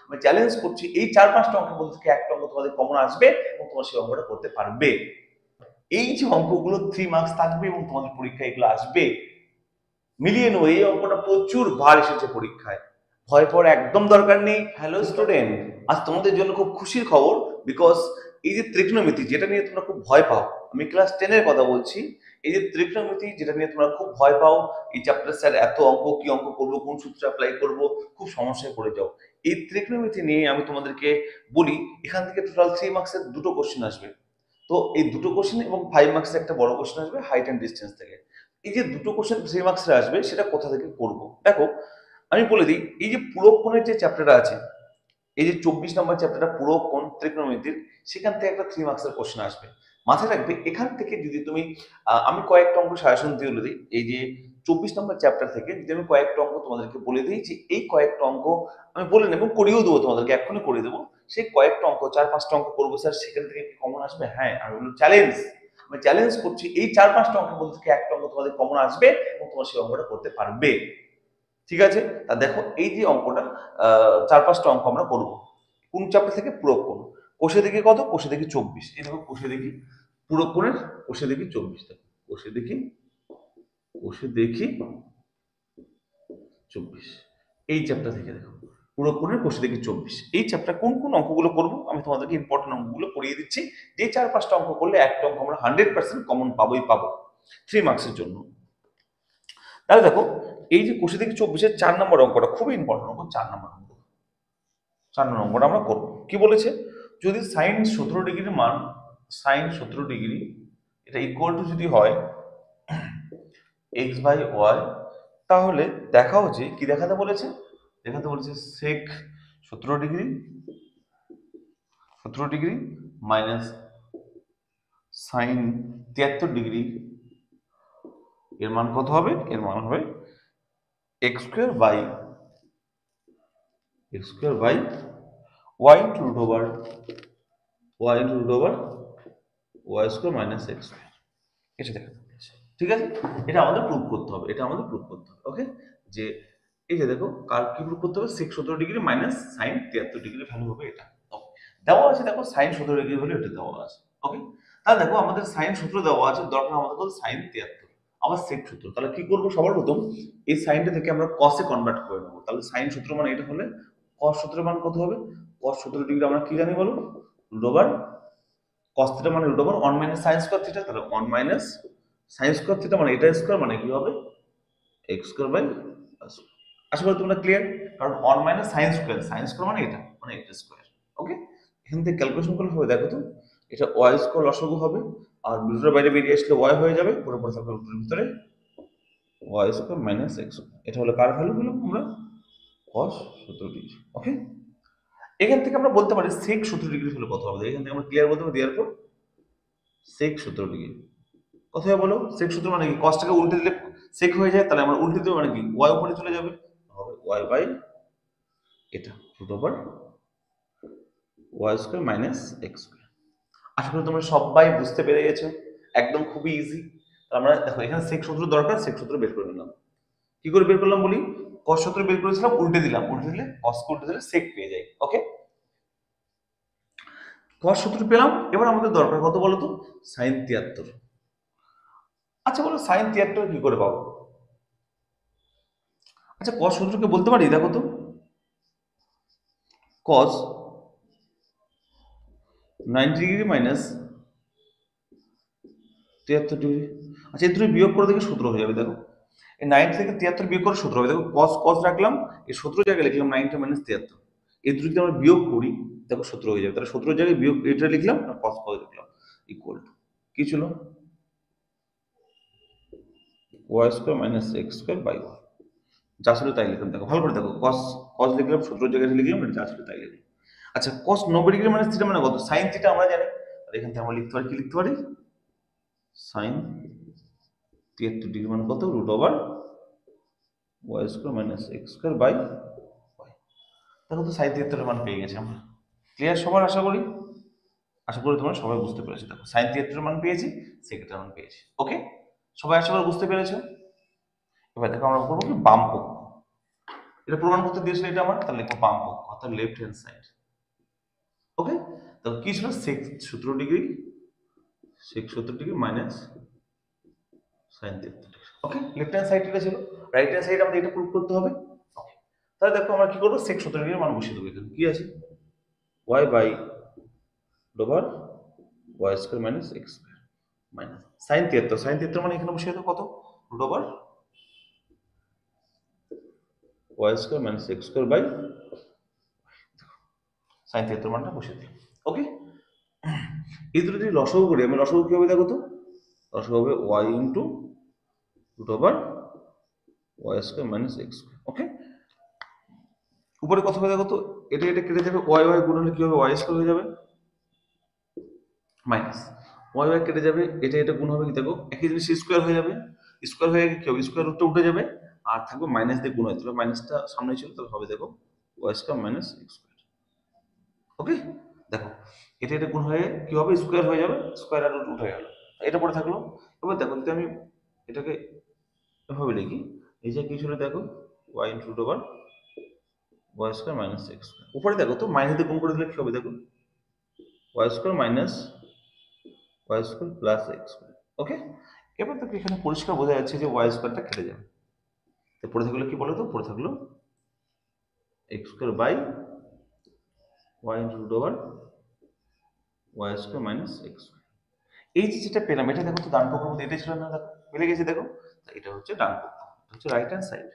আমি চ্যালেঞ্জ করছি এই 4-5টা অঙ্কের মধ্যে থেকে একটা অঙ্ক তোমাদের কমন আসবে এবং তোমরা সেই অঙ্কটা করতে পারবে। এই যে অঙ্কগুলো 3 মার্কস থাকবে এবং তোমাদের পরীক্ষায় এগুলো আসবে, মিলিয়ে নেবো। এই অঙ্কটা প্রচুর বার এসেছে পরীক্ষায়, ভয় পাওয়ার একদম দরকার নেই। হ্যালো স্টুডেন্ট, আজ তোমাদের জন্য খুব খুশির খবর, বিকজ এই যে ত্রিকোণমিতি যেটা নিয়ে তোমরা খুব ভয় পাও, আমি ক্লাস 10 এর কথা বলছি। এই যে ত্রিকোণমিতি যেটা নিয়ে তোমরা খুব ভয় পাও, এই চ্যাপ্টার স্যার এত অঙ্ক, কি অঙ্ক করবো, কোন সূত্র অ্যাপ্লাই করবো, খুব সমস্যায় পড়ে যাও। এই ত্রিকোণমিতি নিয়ে আমি তোমাদেরকে বলি, এখান থেকে টোটাল 3 মার্কসের দুটো কোশ্চেন আসবে। তো এই দুটো কোশ্চেন এবং 5 মার্কসের একটা বড় কোশ্চেন আসবে হাইট অ্যান্ড ডিস্টেন্স থেকে। এই যে দুটো কোশ্চেন 3 মার্কসের আসবে, সেটা কোথা থেকে করব? দেখো, আমি বলে দিই, এই যে পুরোক্ষণের যে চ্যাপ্টারটা আছে, এই যে 24 নম্বর চ্যাপ্টারটা পুরোক্ষণ ত্রিকোণমিতির, সেখান থেকে একটা 3 মার্কসের কোশ্চেন আসবে। মাথায় রাখবে, এখান থেকে যদি তুমি আমি কয়েকটা অঙ্ক সাজেশন দিয়ে বলে দিই, এই যে 24 নম্বর চ্যাপ্টার থেকে যদি আমি কয়েকটা অঙ্ক তোমাদেরকে বলে দিই, যে এই কয়েকটা অঙ্ক আমি বলে নেবো, করিয়েও দেবো তোমাদেরকে, এক্ষুনি করে দেবো। সেই কয়েকটা অঙ্ক 4-5টা অঙ্ক করবো স্যার, সেখান থেকে কি কমন আসবে? হ্যাঁ, আমি বলবো চ্যালেঞ্জ, আমি চ্যালেঞ্জ করছি এই 4-5টা অঙ্কের মধ্যে থেকে একটা অঙ্ক তোমাদের কমন আসবে এবং তোমরা সেই অঙ্কটা করতে পারবে। ঠিক আছে? তা দেখো, এই যে অঙ্কটা 4-5টা অঙ্ক আমরা করবো। কোন চ্যাপ্টার থেকে? পুরোক্ষণ। কোষে দেখি কত? কোষে দেখি 24। এই দেখো, কোষে দেখি পুরোক্ষণের কোষে দেখি 24। দেখো, কোষে দেখি 24, এই চ্যাপ্টার থেকে দেখো, পুরোক্ষণের কোষে দেখি 24। এই চ্যাপ্টার কোন কোন অঙ্কগুলো করবো আমি তোমাদেরকে ইম্পর্টেন্ট অঙ্কগুলো করিয়ে দিচ্ছি, যে 4-5টা অঙ্ক করলে একটা অঙ্ক আমরা 100% কমন পাবোই পাবো 3 মার্কসের জন্য। তাহলে দেখো, এই যে কোষে দেখি 24-এর 4 নম্বর অঙ্কটা খুবই ইম্পর্টেন্ট অঙ্ক। 4 নম্বর অঙ্কটা আমরা করবো। কি বলেছে? যদি সাইন 17 ডিগ্রির মান, সাইন 17 ডিগ্রি এটা ইকুয়াল টু যদি হয় x/y, তাহলে দেখাও যে কি দেখাতে বলেছে? দেখাতে বলেছে sec 17 degree minus sine 73 degree, এর মান কত হবে? এর মান হবে x² by y into root over y² minus x²। এটা দেখাতে বলেছে। ঠিক আছে? এটা আমাদের প্রুভ করতে হবে, ওকে? যে এই যে দেখো, কার কি প্রুভ করতে হবে? সেক 17 degree minus sine 73 degree value হবে এটা। ওকে, দেওয়া আছে, দেখো সাইন 17 ডিগ্রি ভ্যালু এটা দেওয়া আছে। ওকে, তাহলে দেখো আমাদের সাইন 17 দেওয়া আছে, দরকার আমাদের কত? সাইন 73, আবার সেক 17। তাহলে কি করবো? সবার প্রথম এই সাইনটা থেকে আমরা কসে কনভার্ট করে নেবো। তাহলে সাইন 17 মানে এটা হলে কস 17 মান কত হবে? কস 17 ডিগ্রি আমরা কি জানি বলো? রুট ওভার কস থিটা মানে root over 1 minus sine square theta. তাহলে 1 মাইনাস সাইন স্কয়ার থিটা মানে এটা স্কয়ার, মানে কি হবে? x² বাই, আশা করি তোমরা ক্লিয়ার। কারণ 1 মাইনাস সাইন স্কয়ার মানে এটা, মানে এটা স্কয়ার। ওকে, এখান থেকে ক্যালকুলেশন করলে হবে, দেখো তো, এটা y² লসাগু হবে, আর রুটের বাইরে বেরিয়ে আসলে y হয়ে যাবে, পুরোপুরি থাকবে রুটের ভিতরে y² মাইনাস x²। এটা হলো কার ভ্যালু পেলাম আমরা? cos 17 degree. ওকে, এখান থেকে আমরা বলতে পারি sec 17 ডিগ্রি হলে কত হবে? এখান থেকে আমরা ক্লিয়ার বলতে পারি, দেওয়ার পর sec 17 ডিগ্রি কত হবে বলো? sec 17 মানে কি? কসটাকে উল্টে দিলে sec হয়ে যায়, তাহলে আমরা উল্টে দেব মানে কি? y উপরে চলে যাবে, হবে y বাই এটা root over y² minus x²। আশা করি তোমরা সবাই বুঝতে পেরে গেছো, একদম খুবই ইজি। আমরা দেখো, এখানে sec 17 দরকার, sec 17 বের করে নিলাম। কি করে বের করলাম বলি? cos 17 বের করেছিলাম, উল্টে দিলাম, উল্টে দিলে cos কে উল্টে দিলে sec পেয়ে যাই। ওকে, cos 17 পেলাম। এবার আমাদের দরকার কত বলো তো? sin 73। আচ্ছা বলো, sin 73 কি করে পাবো? আচ্ছা, cos 17 কে বলতে পারি, দেখো তো, cos 90 ডিগ্রি মাইনাস 73 ডিগ্রি। আচ্ছা, এই দুটো বিয়োগ করে দেখি 17 হয়ে যাবে। দেখো, এই 90 থেকে 73 বিয়োগ করে 17 হবে। দেখো, cos cos রাখলাম, এই 17 জায়গায় লিখলাম 90 মাইনাস 73। এই দুটো যদি আমরা বিয়োগ করি, দেখো 17 হয়ে যাবে। তাহলে 17 জায়গায় বিয়োগ এটা লিখলাম, আর cos cos লিখলাম, ইকুয়াল টু কি ছিল? y² minus x² by y। যা ছিল তাই লিখলাম। দেখো ভালো করে দেখো, cos cos লিখলাম, 17 জায়গায় লিখলাম, যা ছিল তাই লিখলাম। আচ্ছা, cos 90 ডিগ্রি মাইনাস থিটা মানে কত? sin থিটা আমরা জানি। আর এখান থেকে আমরা লিখতে পারি, কি লিখতে পারি? sin 73 ডিগ্রি মানে কত? Root over y² minus x² by y। দেখো তো, sin 73 এর মান পেয়ে গেছি আমরা। ক্লিয়ার সবার? আশা করি তোমরা সবাই বুঝতে পেরেছো। দেখো, sin 73 এর মান পেয়েছি, sec এর মান পেয়েছি। ওকে, সবাই আশা করি বুঝতে পেরেছো। এবার দেখো, আমরা করবো কি বাম পক্ষ। এটা প্রমাণ করতে দিয়েছিল এটা আমার, তাহলে লিখবো বাম পক্ষ অর্থাৎ লেফট হ্যান্ড সাইড। ওকে, তো কি ছিল sec 17 degree, sec 17 degree minus sin 73 degree. Okay, left hand side এটা ছিল, রাইট হ্যান্ড সাইড আমাদের এটা প্রুভ করতে হবে। ওকে, তাহলে দেখো আমরা কি করবো, sec 17 ডিগ্রির মান বসিয়ে দেবো। এখানে কি আছে, y by over y square minus x square minus sin 73 মানে এখানে বসিয়ে দেবো কত, root over y square minus x square by sin 73 মানটা বসিয়ে দিলাম। ওকে, এই দুটো যদি লসাগু করি, আমি লসাগু কি হবে দেখো তো, লসাগু হবে y into root over y square minus x square. Okay, উপরে কত হবে দেখো তো, এটা এটা কেটে যাবে, y y গুণ হলে কি হবে, y স্কয়ার হয়ে যাবে মাইনাস y y কেটে যাবে, এটা এটা গুণ হবে কি দেখো, একই জিনিস স্কয়ার হয়ে যাবে, স্কয়ার হয়ে কি হবে, স্কয়ার রুটটা উঠে যাবে, আর থাকবে মাইনাস দিয়ে গুণ হয়ে যাবে, মাইনাসটা সামনে ছিল তাহলে হবে দেখো y square minus x square. Okay, দেখো এটা এটা গুণ হয়ে কি হবে, স্কয়ার হয়ে যাবে, স্কয়ার আর রুট উঠে গেল, এটা পড়ে থাকলো। এবার দেখো যদি আমি এটাকে এভাবে লিখি, এই যে কি ছিল দেখো y into root over y square minus x square, উপরে দেখো তো মাইনাস দিয়ে গুণ করে দিলে কি হবে দেখো, y square minus y square plus x square. Okay, এবার দেখো এখানে পরিষ্কার বোঝা যাচ্ছে যে y স্কয়ারটা কেটে যাবে, তো পড়ে থাকলো কি বলো তো, পড়ে থাকলো x square by y into root over y square minus x square. এই যে যেটা পেলাম এটা দেখো তো ডান পক্ষের মধ্যে এটাই ছিল না, দেখো মিলে গেছে দেখো, এটা হচ্ছে ডান পক্ষ, এটা হচ্ছে রাইট হ্যান্ড সাইড,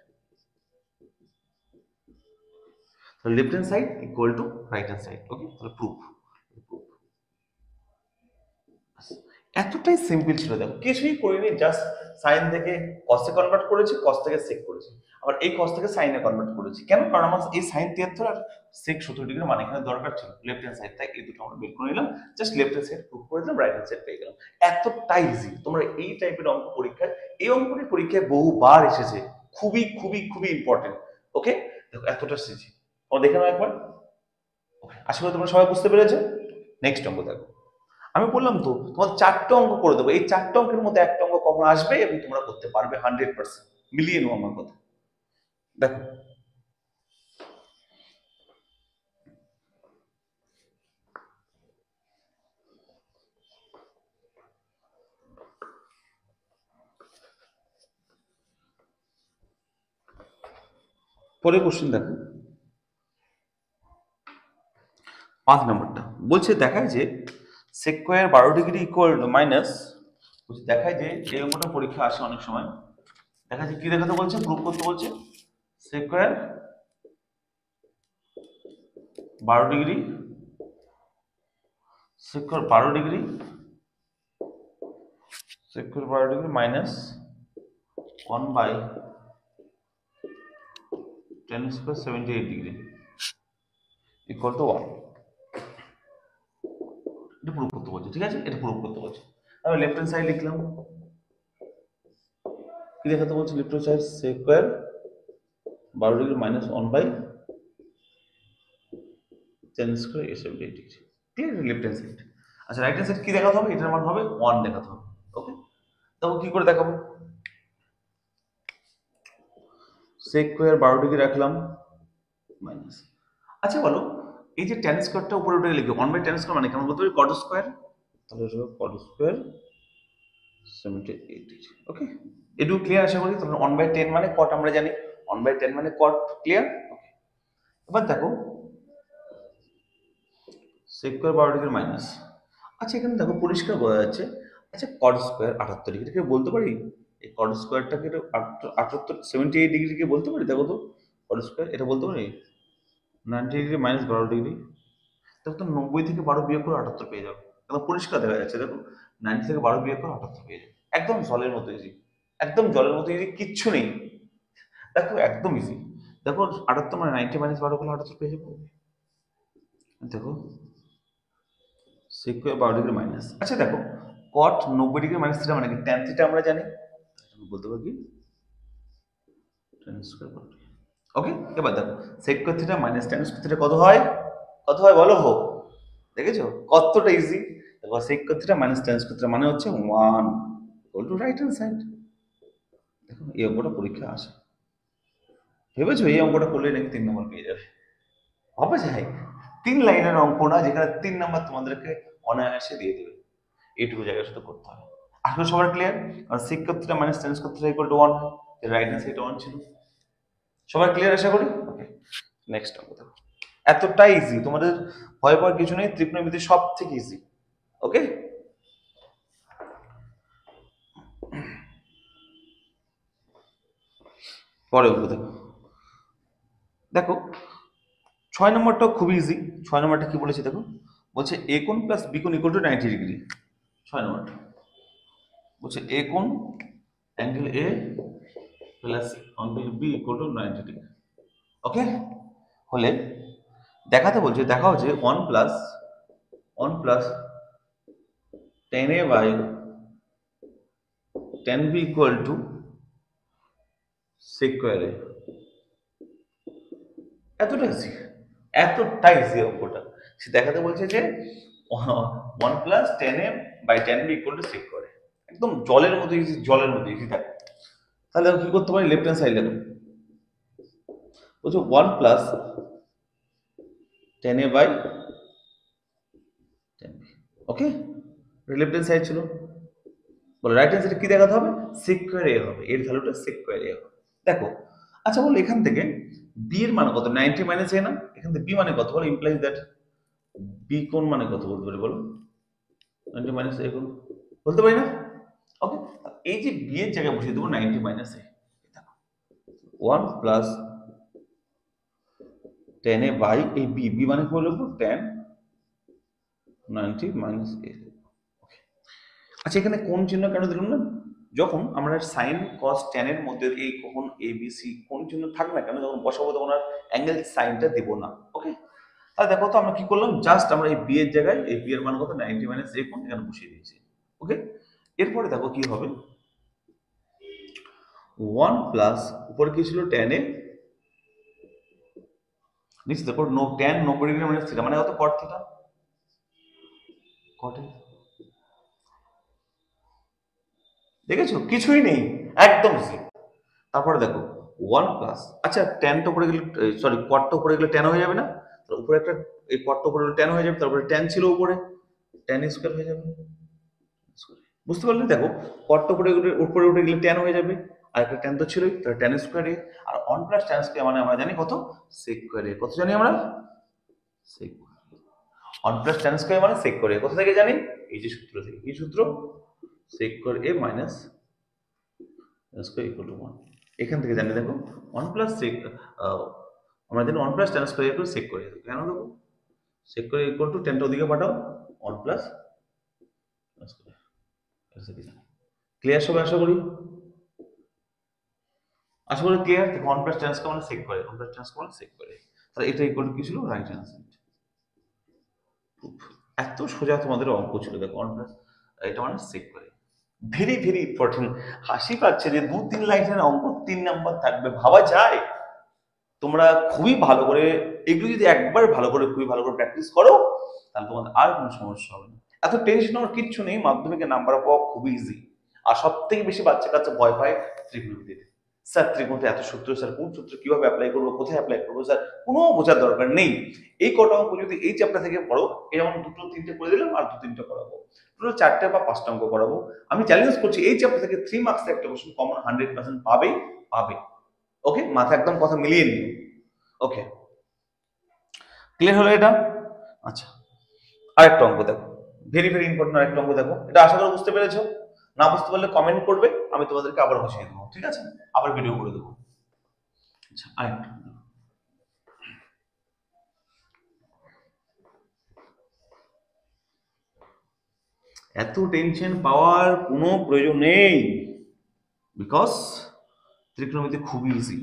তাহলে left hand side equal to right hand side. Okay, তাহলে প্রুফ, এতটাই সিম্পল ছিল, দেখো কিছুই করিনি, জাস্ট সাইন থেকে কসে কনভার্ট করেছি, কস থেকে সেক করেছি, আবার এই কস থেকে সাইনে কনভার্ট করেছি, কেন, কারণ আমার এই সাইন 73 আর সেক 70 ডিগ্রি মানে এখানে দরকার ছিল লেফট হ্যান্ড সাইড, তাই এই দুটো আমরা বের করে নিলাম, just left hand side proof করে দিলাম, রাইট হ্যান্ড সাইড পেয়ে গেলাম। এতটাই ইজি, তোমরা এই টাইপের অঙ্ক পরীক্ষায়, এই অঙ্কটি পরীক্ষায় বহুবার এসেছে, খুবই খুবই খুবই ইম্পর্টেন্ট। ওকে, দেখো এতটা ইজি, তোমরা দেখে নাও একবার। ওকে, আশা করি তোমরা সবাই বুঝতে পেরেছো। নেক্সট অঙ্ক দেখো, আমি বললাম তো তোমার 4টে অঙ্ক করে দেবো, এই 4টে অঙ্কের মধ্যে একটা অঙ্ক কখন আসবে এবং তোমরা করতে পারবে 100%, মিলিয়ে নেবো আমার কথা। দেখো পরে কোশ্চেন দেখো, 5 নম্বরটা বলছে দেখায় যে sec square 12 degree equal two minus, বলছে দেখায় যে এই অঙ্কটা পরীক্ষা আসে অনেক সময়, দেখা যায় কি দেখাতে বলছে, প্রুফ করতে বলছে sec square 12 degree, sec square 12 degree, sec square 12 degree minus 1 by tan square 78 degree equal to 1, এটা প্রুফ করতে বলছে, ঠিক আছে, এটা প্রুফ করতে বলছে। আমি লেফট হ্যান্ড সাইড লিখলাম, কি দেখাতে বলছে, left hand side sec square 12 degree minus 1 by tan square 78 degree, clear, left hand side. আচ্ছা রাইট হ্যান্ড সাইড কি দেখাতে হবে, এটার মান হবে 1 দেখাতে হবে। ওকে, তখন কি করে দেখাবো, sec স্কয়ার 12 ডিগ্রি রাখলাম মাইনাস, আচ্ছা বলো এই যে tan স্কয়ারটা উপরে উঠে লিখবে 1 বাই tan স্কয়ার মানে কেমন বলতে পারি, cot স্কয়ার, তাহলে এটা হবে cot স্কয়ার 78 ডিগ্রি। ওকে, এটুকু ক্লিয়ার আশা করি, তাহলে 1 বাই 10 মানে cot আমরা জানি, 1 বাই 10 মানে cot, ক্লিয়ার। ওকে, এবার দেখো sec স্কয়ার 12 ডিগ্রি মাইনাস, আচ্ছা এখানে দেখো পরিষ্কার বোঝা যাচ্ছে, আচ্ছা cot স্কয়ার 78 ডিগ্রি কে বলতে পারি, এই cot স্কয়ারটাকে 78 78 ডিগ্রি কে বলতে পারি, দেখো তো cot স্কয়ার এটা বলতে পারি 90 ডিগ্রি মাইনাস 12 ডিগ্রি, দেখো তো 90 থেকে 12 বিয়োগ করে 78 পেয়ে যাবে, একদম পরিষ্কার দেখা যাচ্ছে, দেখো 90 থেকে 12 বিয়োগ করে 78 পেয়ে যাবে, একদম জলের মতো ইজি, একদম জলের মতো ইজি, কিচ্ছু নেই, দেখো একদম ইজি। দেখো 78 মানে 90 মাইনাস 12 করলে 78 পেয়ে যাবো। দেখো sec স্কয়ার 12 ডিগ্রি মাইনাস, আচ্ছা দেখো cot 90 ডিগ্রি মাইনাস থিটা মানে কি, tan থিটা আমরা জানি, বলতে পারি tan স্কয়ার 12 ডিগ্রি। ওকে, এবার দেখো sec square theta minus tan square theta কত হয়, কত হয় বলো, হোক দেখেছো কতটা ইজি, দেখো sec square theta minus tan square theta মানে হচ্ছে 1 equal to right hand side, দেখো এই অঙ্কটা পরীক্ষা আসে। ভেবেছো এই অঙ্কটা করলে নাকি 3 নম্বর পেয়ে যাবে? হবে যাই 3 লাইনের অঙ্ক না, যেখানে 3 নম্বর তোমাদেরকে অনায়াসে দিয়ে দেবে, এইটুকু জায়গায় শুধু করতে হবে। আসলে সবার ক্লিয়ার? আর sec করতে মাইনাস tan করতে equal to 1, right hand side 1 ছিল। সবার ক্লিয়ার আশা করি? ওকে, নেক্সট অঙ্ক দেখো। এতটাই ইজি, তোমাদের ভয় পাওয়ার কিছু নেই, ত্রিকোণমিতি সব থেকে ইজি। ওকে, পরে অঙ্ক দেখো। দেখো 6 নম্বরটাও খুবই ইজি। 6 নম্বরটা কি বলেছে দেখো, বলছে a কোণ প্লাস b কোণ ইকুয়াল টু 90 ডিগ্রি। 6 নম্বরটা বলছে a কোণ angle a plus angle b equal to 90 degree. Okay, হলে দেখাতে বলছে, দেখাও যে 1 plus tan a by tan b equal to sec square a। এতটা ইজি, এতটাই ইজি অঙ্কটা। সে দেখাতে বলছে যে 1 plus tan a by tan b equal to sec square a। একদম জলের মতো ইজি, জলের মতো ইজি। দেখো তাহলে কি করতে পারি, লেফট হ্যান্ড সাইড দেখো, বলছো 1 plus tan a by tan b। Okay, left hand side ছিল, বলো রাইট হ্যান্ড সাইডে কি দেখাতে হবে, sec স্কয়ার a হবে, এর ভ্যালুটা sec স্কয়ার a হবে। দেখো আচ্ছা বলো এখান থেকে b এর মান কত, 90 মাইনাস a না, এখান থেকে b মানে কত বলো, ইমপ্লাইজ দ্যাট b কোণ মানে কত বলতে পারি বলো, 90 মাইনাস a কোণ বলতে পারি না? ওকে, এই যে b এর জায়গায় বসিয়ে দেবো 90 minus a, 1 plus tan a by এই b, b মানে কি লিখবো, tan 90 মাইনাস a। আচ্ছা এখানে কোণ চিহ্ন কেন দিলাম না, যখন আমরা সাইন কস ট্যান এর মধ্যে এই কখন এ বি সি কোণ চিহ্ন থাক না কেন, যখন বসাবো তখন আর অ্যাঙ্গেল সাইনটা দেব না। ওকে, তাহলে দেখো তো আমরা কি করলাম, জাস্ট আমরা এই বি এর জায়গায় এই বি এর মান কত 90 মাইনাস a কোণ এখানে বসিয়ে দিয়েছি। ওকে, এরপরে দেখো কি হবে, 1 প্লাস উপরে কি ছিল tan a, নিচে দেখো নো tan 90 ডিগ্রি মাইনাস থিটা মানে কত cot থিটা, cot a। দেখেছো কিছুই নেই, একদম ইজি। তারপরে দেখো 1 প্লাস, আচ্ছা tan তো উপরে গেলে, সরি cot তো উপরে গেলে tan হয়ে যাবে না, তো উপরে একটা এই cot তো উপরে গেলে tan হয়ে যাবে, তারপরে tan ছিল উপরে, tan স্কয়ার হয়ে যাবে। বুঝতে পারলে? দেখো cot তো উপরে উঠে গেলে tan হয়ে যাবে, আর একটা tan তো ছিলই, তাহলে tan স্কয়ার a, আর 1 প্লাস tan স্কয়ার মানে আমরা জানি কত, sec স্কয়ার a। কত জানি আমরা, sec 1 প্লাস tan স্কয়ার মানে sec স্কয়ার a। কোথা থেকে জানি, এই যে সূত্র থেকে, কি সূত্র, sec square a minus square equal to 1। এখান থেকে জানি দেখো 1 প্লাস sec, আমরা জানি 1 plus tan square equal sec square a। কেন দেখো sec square equal to tan টা ওদিকে পাঠাও, 1 প্লাস tan স্কয়ার। ক্লিয়ার সবাই আশা করি? আশা করি ক্লিয়ার। দেখো 1 প্লাস tan স্কয়ার মানে sec square a, 1 plus tan square মানে sec স্কয়ার a। তাহলে এটা ইকুয়াল টু কি ছিল, রাইট হ্যান্ড সাইড। এত সোজা তোমাদের অঙ্ক ছিল, দেখো 1 প্লাস এটা মানে sec square a। Very very important. হাসি পাচ্ছে যে 2-3 লাইনের অঙ্ক 3 নাম্বার থাকবে, ভাবা যায়? তোমরা খুবই ভালো করে এগুলো যদি একবার ভালো করে, খুবই ভালো করে প্র্যাকটিস করো, তাহলে তোমাদের আর কোনো সমস্যা হবে না। এত টেনশন হওয়ার কিচ্ছু নেই, মাধ্যমিকে নাম্বার পাওয়া খুবই ইজি। আর সব থেকে বেশি বাচ্চা কাচ্চা ভয় পায় ত্রিকোণমিতিতে, স্যার ত্রিকোণমিতি এত সূত্র, স্যার কোন সূত্র কিভাবে অ্যাপ্লাই করবো, কোথায় অ্যাপ্লাই করবো স্যার, কোনো বোঝার দরকার নেই। এই কটা অঙ্ক যদি এই চ্যাপ্টার থেকে পড়ো, এই যেমন 2-3টে করে দিলাম আর 2-3টে করাবো, টোটাল 4টে বা 5টা অঙ্ক করাবো। আমি চ্যালেঞ্জ করছি এই চ্যাপ্টার থেকে 3 মার্কস একটা কোশ্চেন কমন 100% পাবেই পাবে। ওকে, মাথা একদম কথা মিলিয়ে নিও। ওকে, ক্লিয়ার হলো এটা? আচ্ছা, আরেকটা অঙ্ক দেখো, ভেরি ভেরি ইম্পর্টেন্ট আরেকটা অঙ্ক দেখো। এটা আশা করি বুঝতে পেরেছো, না বুঝতে পারলে কমেন্ট করবে, আমি তোমাদেরকে আবার বুঝিয়ে দেবো, ঠিক আছে, আবার ভিডিও করে দেবো। আচ্ছা আরেকটা, এত টেনশন পাওয়ার কোনো প্রয়োজন নেই, বিকজ ত্রিকোণমিতি খুবই ইজি।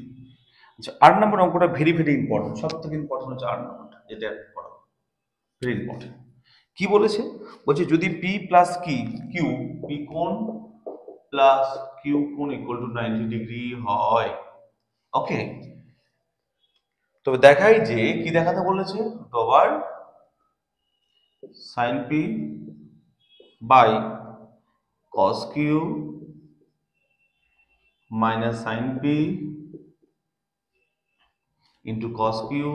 আচ্ছা 8 নম্বর অঙ্কটা ভেরি ভেরি ইম্পর্টেন্ট, সব থেকে ইম্পর্টেন্ট হচ্ছে 8 নম্বরটা, যেটা পড়াবো ভেরি ইম্পর্টেন্ট। কি বলেছে, বলছে যদি পি প্লাস কি কিউ, পি কোণ প্লাস কিউ কোণ ইকুয়াল টু 90 ডিগ্রি হয়, ওকে, তবে দেখাই যে কি দেখাতে বলেছে, over sine P by cos Q minus sine P into cos Q,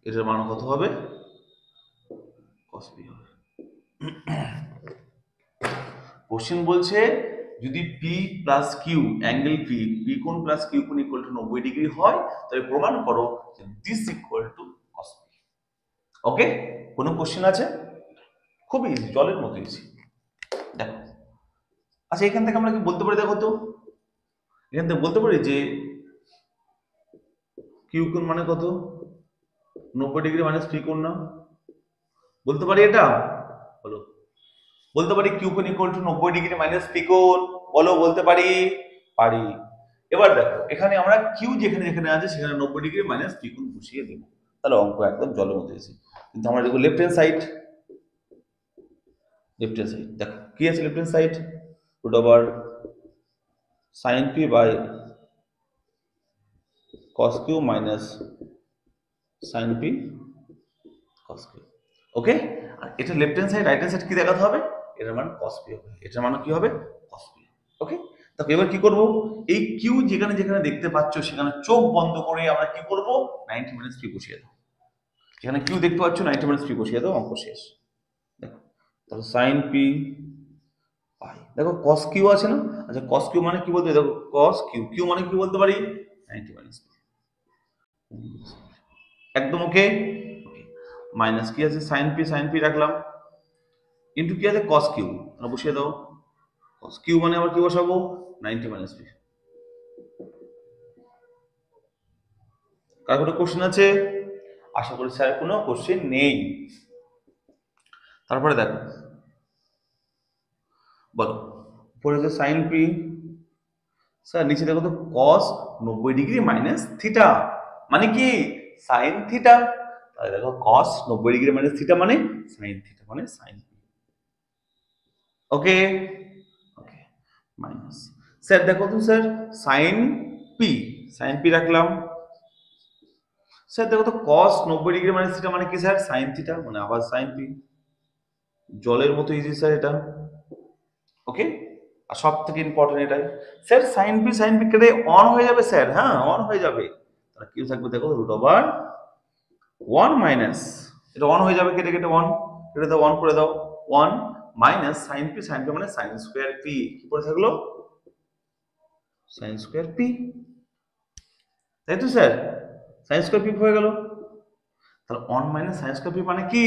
এটার মান কত হবে? কস পি হবে। কোশ্চেন বলছে যদি P plus Q angle P, P কোণ প্লাস কিউ কোণ ইকুয়াল টু 90 ডিগ্রি হয়, তাহলে প্রমাণ করো যে this equal to cos P. Okay, কোনো কোশ্চেন আছে? খুব ইজি, জলের মতো ইজি। দেখো, আচ্ছা এখান থেকে আমরা কি বলতে পারি? দেখো তো, এখান থেকে বলতে পারি যে কিউ কোণ মানে কত? 90 ডিগ্রি মাইনাস পি কোণ না? বলতে পারি এটা? বলো, বলতে পারি কিউ কোণ equal to 90 degree minus P কোণ? বলো, বলতে পারি? পারি। এবার দেখো, এখানে আমরা কিউ যেখানে যেখানে আছে সেখানে 90 ডিগ্রি মাইনাস পি কোণ বসিয়ে দেবো, তাহলে অঙ্ক একদম জলের মধ্যে এসে। কিন্তু আমরা দেখো left hand side, left hand side দেখো কি আছে? Left hand side root over sine P by cos Q minus sine P cos Q. Okay, আর এটা left hand side, right hand side কি দেখাতে হবে? এটার মান কস পি হবে, এটার মান কি হবে? কস পি। ওকে, দেখো এবার কি করব? এই কিউ যেখানে যেখানে দেখতে পাচ্ছ সেখানে চোখ বন্ধ করে আমরা কি করব? 90 মাইনাস পি বসিয়ে দাও। যেখানে কিউ দেখতে পাচ্ছ 90 মাইনাস পি বসিয়ে দাও, অঙ্ক শেষ। দেখো তাহলে সাইন পি পাই, দেখো কস কিউ আছে না? আচ্ছা কস কিউ মানে কি বলতে? দেখো কস কিউ, কিউ মানে কি বলতে পারি? 90 মাইনাস পি। একদম ওকে। মাইনাস কি আছে? সাইন পি, সাইন পি রাখলাম, ইন্টু কি আছে? কস কিউ, তাহলে বসিয়ে দাও। কস কিউ মানে আবার কি বসাবো? 90 মাইনাস পি। কার কোনো কোশ্চেন আছে? আশা করি স্যার কোনো কোশ্চেন নেই। তারপরে দেখো, বলো উপরে যে সাইন পি, স্যার নিচে দেখো তো কস 90 ডিগ্রি মাইনাস থিটা মানে কি? Sine theta. তাহলে দেখো কস 90 ডিগ্রি মাইনাস থিটা মানে সাইন থিটা মানে sine P. Okay, okay minus, sir দেখো তো sir sine P, sine P রাখলাম। স্যার দেখো তো cos 90 ডিগ্রি মাইনাস থিটা মানে কি স্যার? সাইন থিটা মানে আবার সাইন পি। জলের মতো ইজি স্যার এটা। ওকে, আর সব থেকে ইম্পর্টেন্ট এটাই স্যার, সাইন পি কেটে অন হয়ে যাবে স্যার, হ্যাঁ অন হয়ে যাবে। তাহলে কি থাকবে দেখো রুট ওভার 1 মাইনাস, এটা অন হয়ে যাবে, কেটে কেটে 1 কেটে দাও, 1 করে দাও, 1 minus sine P, sine P মানে সাইন স্কয়ার পি, কি পড়ে থাকলো? সাইন স্কয়ার পি, তাই তো স্যার? সাইন স্কয়ার পি হয়ে গেল। তাহলে 1 মাইনাস সাইন স্কয়ার পি মানে কি?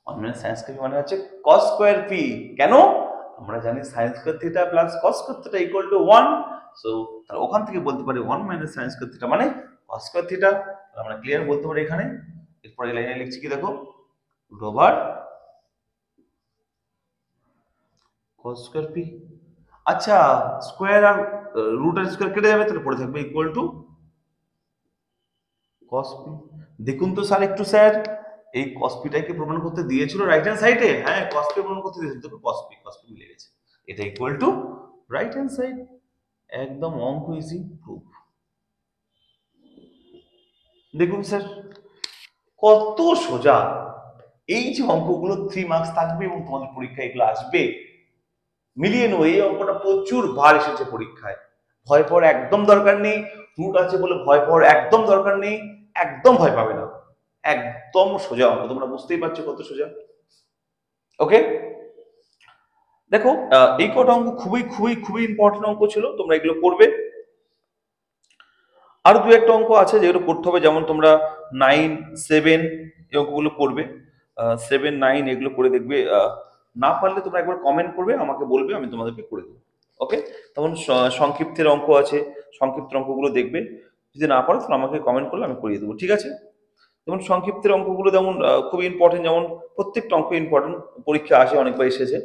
1 মাইনাস সাইন স্কয়ার পি মানে হচ্ছে cos স্কয়ার পি। কেন? আমরা জানি sin square theta plus cos square theta equal to 1। So তাহলে ওখান থেকে বলতে পারি 1 মাইনাস sin স্কয়ার থিটা মানে cos স্কয়ার থিটা। তাহলে আমরা ক্লিয়ার বলতে পারি এখানে। এরপর এই লাইনে লিখছি কি দেখো, root over cos square P. আচ্ছা স্কয়ার আর রুট আর স্কয়ার কেটে যাবে, তাহলে পড়ে থাকবে ইকুয়াল টু cos পি। দেখুন তো স্যার একটু, স্যার এই cos পিটাকে প্রমাণ করতে দিয়েছিল রাইট হ্যান্ড সাইডে, হ্যাঁ cos পি প্রমাণ করতে দিয়েছিল, দেখো cos পি মিলে গেছে, এটা equal to right hand side. একদম অঙ্ক ইজি প্রুফ। দেখুন স্যার কত সোজা, এই যে অঙ্কগুলো 3 মার্কস থাকবে এবং তোমাদের পরীক্ষায় এগুলো আসবে, মিলিয়ে নেবো। এই অঙ্কটা প্রচুর বার এসেছে পরীক্ষায়, ভয় পাওয়ার একদম দরকার নেই। রুট আছে বলে ভয় পাওয়ার একদম দরকার নেই, একদম ভয় পাবে না, একদম সোজা অঙ্ক, তোমরা বুঝতেই পারছো কত সোজা। ওকে, দেখো এই কটা অঙ্ক খুবই খুবই খুবই ইম্পর্টেন্ট অঙ্ক ছিল, তোমরা এগুলো করবে। আরো দু একটা অঙ্ক আছে যেগুলো করতে হবে, যেমন তোমরা 9, 7 এই অঙ্কগুলো করবে, 7, 9 এগুলো করে দেখবে। না পারলে তোমরা একবার কমেন্ট করবে, আমাকে বলবে, আমি তোমাদেরকে করে দেবো। ওকে, তখন সংক্ষিপ্তের অঙ্ক আছে, সংক্ষিপ্ত অঙ্কগুলো দেখবে, যদি না পারো তাহলে আমাকে কমেন্ট করলে আমি করিয়ে দেবো, ঠিক আছে? যেমন সংক্ষিপ্তের অঙ্কগুলো যেমন খুব ইম্পর্টেন্ট, যেমন প্রত্যেকটা অঙ্ক ইম্পর্টেন্ট, পরীক্ষা আসে, অনেকবার এসেছে।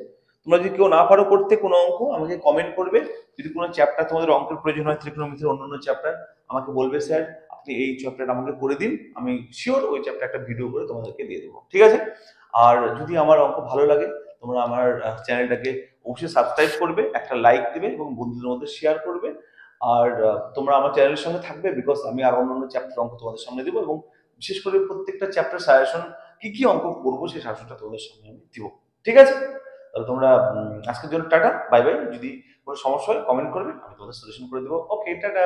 তোমরা যদি কেউ না পারো করতে কোনো অঙ্ক, আমাকে কমেন্ট করবে। যদি কোনো চ্যাপ্টার তোমাদের অঙ্কের প্রয়োজন হয়, ত্রিকোণমিতির অন্যান্য চ্যাপ্টার, আমাকে বলবে স্যার আপনি এই চ্যাপ্টারটা আমাকে করে দিন, আমি শিওর ওই চ্যাপ্টার একটা ভিডিও করে তোমাদেরকে দিয়ে দেবো, ঠিক আছে? আর যদি আমার অঙ্ক ভালো লাগে, তোমরা আমার চ্যানেলটাকে অবশ্যই সাবস্ক্রাইব করবে, একটা লাইক দিবে এবং বন্ধুদের মধ্যে শেয়ার করবে। আর তোমরা আমার চ্যানেলের সঙ্গে থাকবে, বিকজ আমি আর অন্যান্য চ্যাপ্টার অঙ্ক তোমাদের সামনে দেবো, এবং বিশেষ করে প্রত্যেকটা চ্যাপ্টার সাজেশন, কি কি অঙ্ক করবো সেই সাজেশনটা তোমাদের সামনে আমি দিব, ঠিক আছে? তাহলে তোমরা আজকের জন্য টাটা, বাই বাই। যদি কোনো সমস্যা হয় কমেন্ট করবে, আমি তোমাদের সলিউশন করে দেবো। ওকে, টাটা।